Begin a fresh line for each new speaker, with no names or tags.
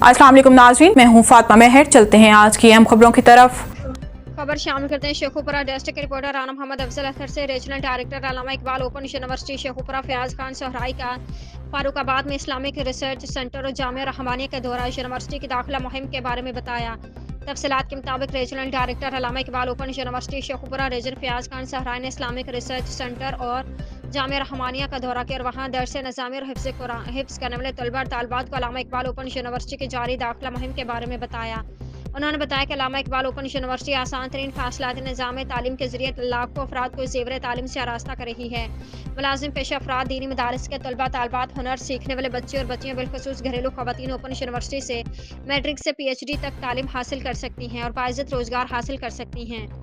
अस्सलाम वालेकुम नाज़रीन, मैं हूँ फातिमा मेहर। चलते हैं आज की अहम खबरों की तरफ।
खबर शामिल करते हैं। शेखुपुरा डिस्ट्रिक्ट रिपोर्टर राना मोहम्मद अफजल अख्तर से regional director Allama Iqbal open university Sheikhupura Fayaz Khan Sohrai का फारूकाबाद में इस्लामिक रिसर्च सेंटर और जामिया रहमानिया के दौरा यूनिवर्सिटी की दाखिला मुहिम के बारे में बताया। तफसीलात के मुताबिक regional director Allama Iqbal open university Sheikhupura region Fayaz Khan Sohrai ने इस्लामिक रिसर्च सेंटर और जामिया रहमानिया का दौरा किया और वहाँ दर्स निज़ामी और हिफ्ज़ करने वाले तलबा और तालबात को अल्लामा इकबाल ओपन यूनिवर्सिटी की जारी दाखिला मुहिम के बारे में बताया। उन्होंने बताया कि अल्लामा इकबाल ओपन यूनिवर्सिटी आसान तरीन फासलाती निज़ाम तालीम के जरिए लाखों अफराद को ज़ेवर तालीम से आरास्ता कर रही है। मुलाजिम पेशा अफराद, दीनी मदारिस के तलबा तालबात, हुनर सीखने वाले बच्चे और बच्चियाँ, बिलखसूस घरेलू ख़वातीन ओपन यूनिवर्सिटी से मैट्रिक से PhD तक तालीम हासिल कर सकती हैं और बाइज़्ज़त रोज़गार हासिल कर सकती हैं।